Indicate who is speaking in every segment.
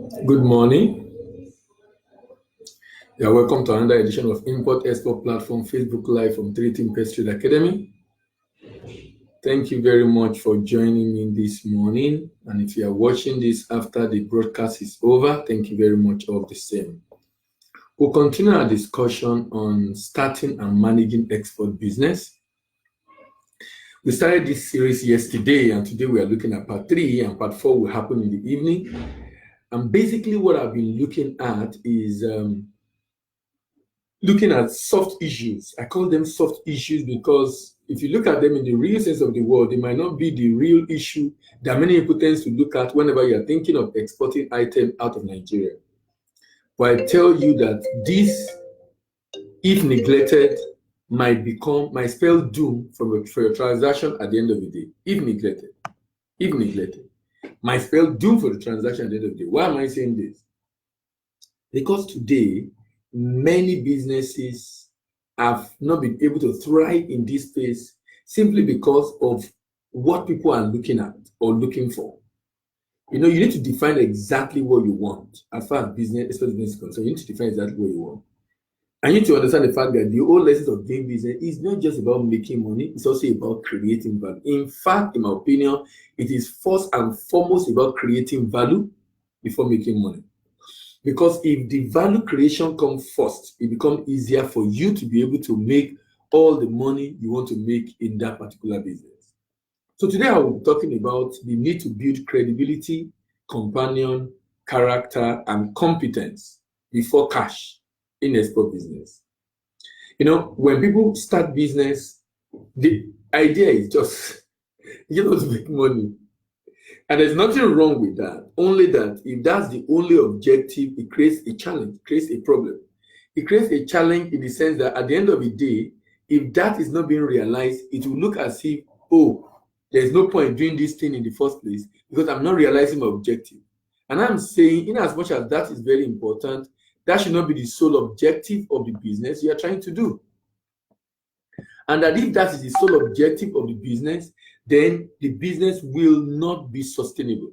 Speaker 1: Good morning. You are welcome to another edition of Import Export Platform Facebook Live from 3Team Pest Trade Academy. Thank you very much for joining me this morning. And if you are watching this after the broadcast is over, thank you very much all the same. We'll continue our discussion on starting and managing export business. We started this series yesterday, and today we are looking at part 3, and part 4 will happen in the evening. And basically what I've been looking at is looking at soft issues. I call them soft issues because if you look at them in the real sense of the word, they might not be the real issue that many people tend to look at whenever you're thinking of exporting items out of Nigeria. But I tell you that this, if neglected, might spell doom for your transaction at the end of the day. If neglected, might spell doom for the transaction at the end of the day. Why am I saying this? Because today, many businesses have not been able to thrive in this space simply because of what people are looking at or looking for. You need to define exactly what you want as far as business is concerned. You need to define exactly what you want. And you need to understand the fact that the whole essence of doing business is not just about making money, it's also about creating value. In fact, in my opinion, it is first and foremost about creating value before making money. Because if the value creation comes first, it becomes easier for you to be able to make all the money you want to make in that particular business. So today I will be talking about the need to build credibility, companion, character, and competence before cash in export business. When people start business, the idea is just to make money. And there's nothing wrong with that. Only that if that's the only objective, it creates a challenge, creates a problem. It creates a challenge in the sense that at the end of the day, if that is not being realized, it will look as if, there's no point doing this thing in the first place because I'm not realizing my objective. And I'm saying, in as much as that is very important, that should not be the sole objective of the business you are trying to do. And that if that is the sole objective of the business, then the business will not be sustainable.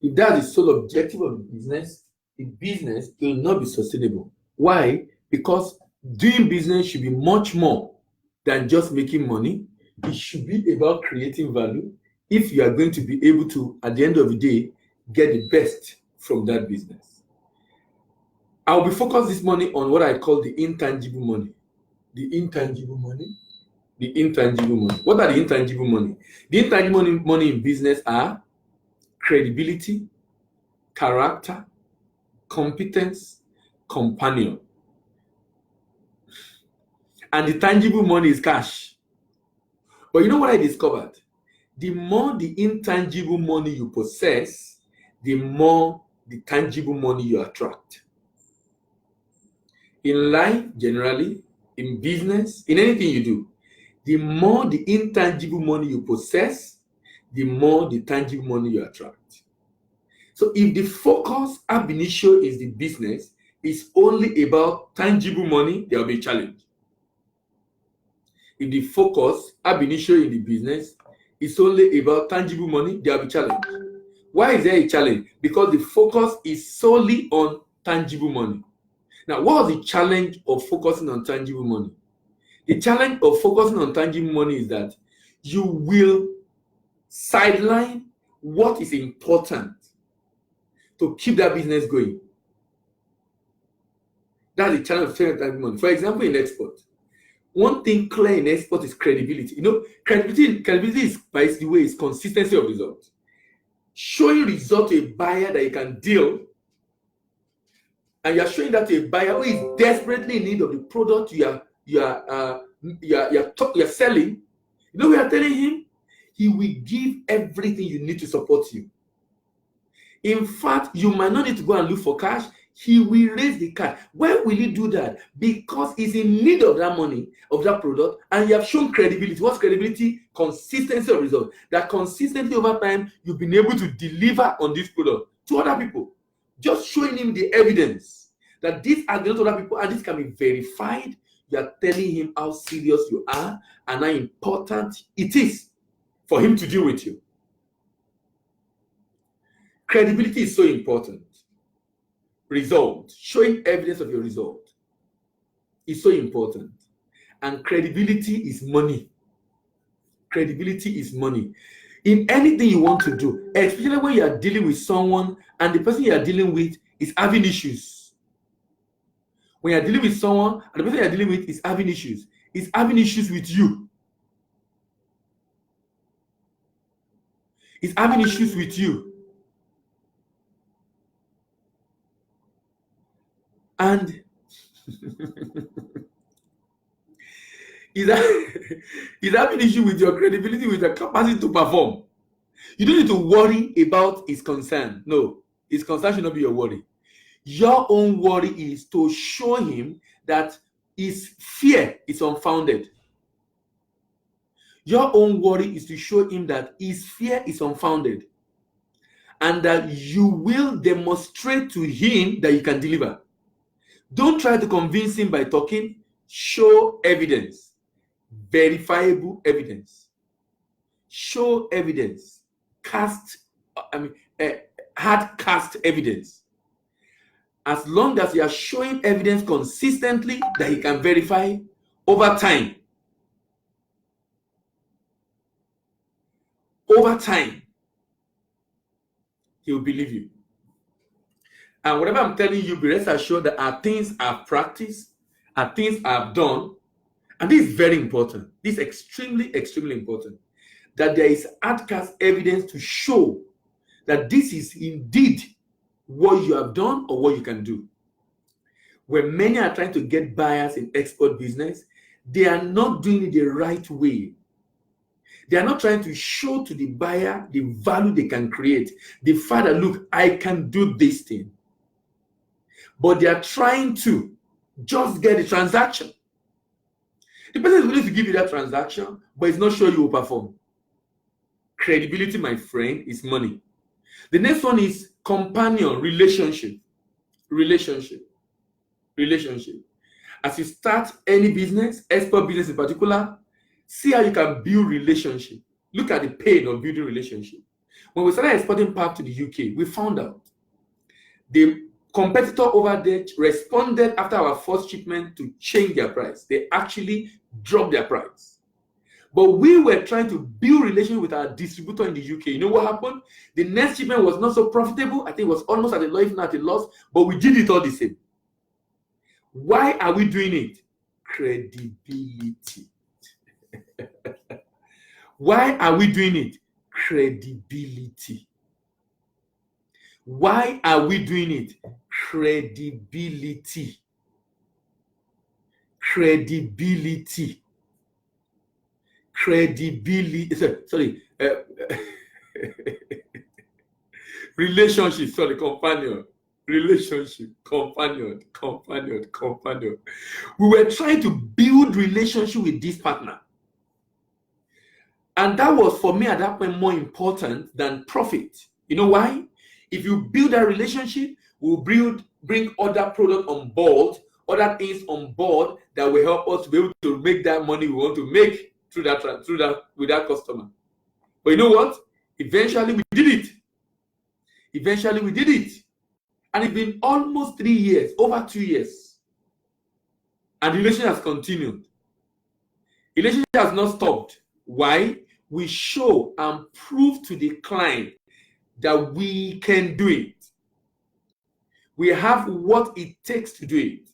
Speaker 1: If that is the sole objective of the business will not be sustainable. Why? Because doing business should be much more than just making money. It should be about creating value if you are going to be able to, at the end of the day, get the best from that business. I'll be focused this morning on what I call the intangible money. The intangible money. What are the intangible money? The intangible money in business are credibility, character, competence, companion. And the tangible money is cash. But you know what I discovered? The more the intangible money you possess, the more the tangible money you attract. In life, generally, in business, in anything you do, the more the intangible money you possess, the more the tangible money you attract. So if the focus ab initio is the business, is only about tangible money, there will be a challenge. If the focus ab initio in the business is only about tangible money, there will be a challenge. Why is there a challenge? Because the focus is solely on tangible money. Now, what is the challenge of focusing on tangible money? The challenge of focusing on tangible money is that you will sideline what is important to keep that business going. That's the challenge of tangible money. For example, in export, one thing clear in export is credibility. Credibility is, by the way, is consistency of results. Showing result to a buyer that you can deal, and you are showing that to a buyer who is desperately in need of the product you're selling. We are telling him he will give everything you need to support you. In fact, you might not need to go and look for cash. He will raise the cash. Why will he do that? Because he's in need of that money, of that product, and you have shown credibility. What's credibility? Consistency of results. That consistently over time, you've been able to deliver on this product to other people. Just showing him the evidence that these are the other people and this can be verified. You are telling him how serious you are and how important it is for him to deal with you. Credibility is so important. Result, showing evidence of your result is so important. And credibility is money. Credibility is money. In anything you want to do, especially when you are dealing with someone and the person you are dealing with is having issues. When you are dealing with someone and the person you are dealing with is having issues with you. Is having issues with you. And is having issue with your credibility, with your capacity to perform. You don't need to worry about his concern. No, his concern should not be your worry. Your own worry is to show him that his fear is unfounded. Your own worry is to show him that his fear is unfounded and that you will demonstrate to him that you can deliver. Don't try to convince him by talking. Show evidence, verifiable evidence. Show evidence, hard cast evidence. As long as you are showing evidence consistently that he can verify over time, he will believe you. And whatever I'm telling you, be rest assured that are things I've practiced, are things I've done. And this is very important. This is extremely, extremely important. That there is hardcast evidence to show that this is indeed what you have done or what you can do. When many are trying to get buyers in export business, they are not doing it the right way. They are not trying to show to the buyer the value they can create. The fact that, look, I can do this thing. But they are trying to just get the transaction. The person is willing to give you that transaction, but it's not sure you will perform. Credibility, my friend, is money. The next one is companion, relationship. As you start any business, export business in particular, see how you can build relationship. Look at the pain of building relationship. When we started exporting pap to the UK, we found out the competitor over there responded after our first shipment to change their price. They actually dropped their price. But we were trying to build relationship with our distributor in the UK. You know what happened? The next shipment was not so profitable. I think it was almost at a loss, if not at a loss, but we did it all the same. Why are we doing it? Credibility. Why are we doing it? Credibility. Why are we doing it? Credibility. Credibility. Credibility. Sorry. Relationship. Sorry, companion. Relationship. Companion. We were trying to build relationship with this partner. And that was, for me at that point, more important than profit. You know why? If you build that relationship, we'll bring other products on board, other things on board that will help us to be able to make that money we want to make through that with that customer. But you know what? Eventually we did it. And it's been almost 3 years, over 2 years. And the relationship has continued. The relationship has not stopped. Why? We show and prove to the client that we can do it. We have what it takes to do it.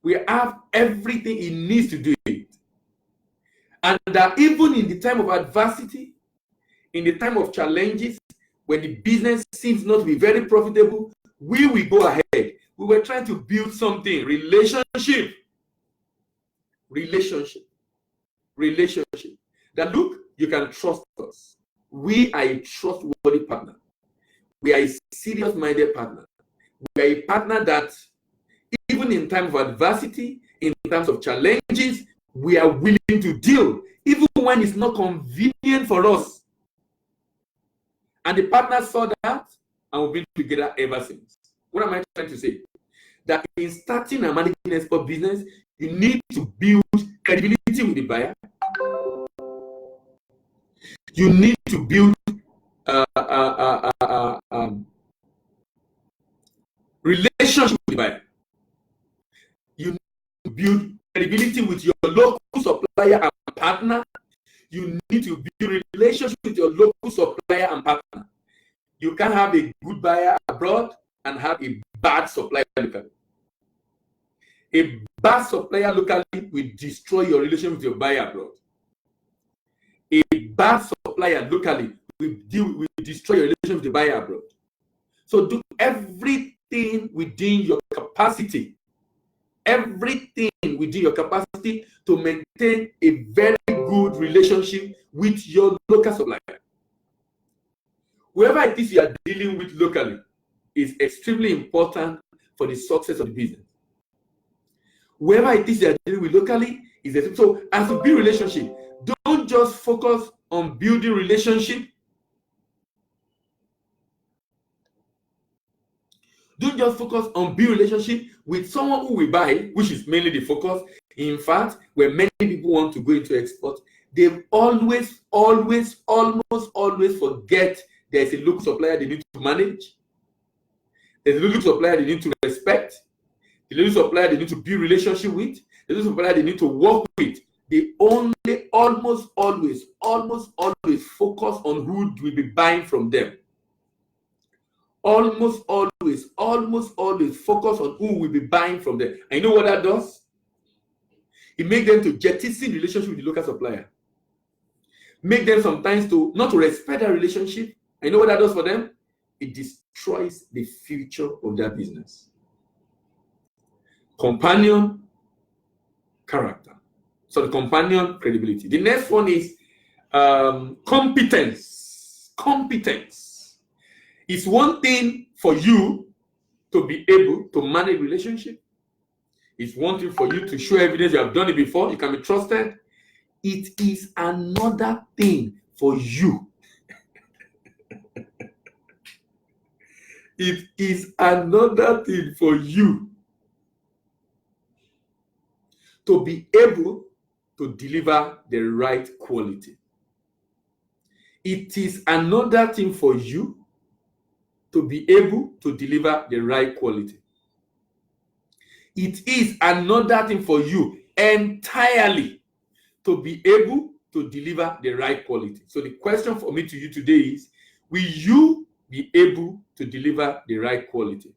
Speaker 1: We have everything it needs to do it. And that even in the time of adversity, in the time of challenges, when the business seems not to be very profitable, we will go ahead. We were trying to build something. Relationship. That, look, you can trust us. We are a trustworthy partner. We are a serious-minded partner. We are a partner that, even in times of adversity, in times of challenges, we are willing to deal, even when it's not convenient for us. And the partner saw that, and we've been together ever since. What am I trying to say? That in starting and managing export business, you need to build credibility with the buyer. You need to build relationship with the buyer. You need to build credibility with your local supplier and partner. You need to build relationship with your local supplier and partner. You can't have a good buyer abroad and have a bad supplier locally. A bad supplier locally will destroy your relationship with your buyer abroad. A bad supplier locally will destroy your relationship with the buyer abroad. So do everything within your capacity, to maintain a very good relationship with your local supplier. Whoever it is you are dealing with locally is extremely important for the success of the business. Whoever it is you are dealing with locally is extremely. So as you build relationship, don't just focus on building relationship. Don't just focus on building relationship with someone who will buy, which is mainly the focus. In fact, when many people want to go into export, they almost always forget there's a local supplier they need to manage. There's a local supplier they need to respect. The local supplier they need to build relationship with. The local supplier they need to work with. They only almost always focus on who will be buying from them. Almost always focus on who will be buying from them. And you know what that does? It makes them to jettison relationship with the local supplier. Make them sometimes to not to respect that relationship. And you know what that does for them? It destroys the future of their business. Companion character. So the companion credibility. The next one is competence. Competence. It's one thing for you to be able to manage relationship. It's one thing for you to show evidence you have done it before. You can be trusted. It is another thing for you. It is another thing for you to be able to deliver the right quality. It is another thing for you to be able to deliver the right quality. It is another thing for you entirely to be able to deliver the right quality. So the question for me to you today is, will you be able to deliver the right quality?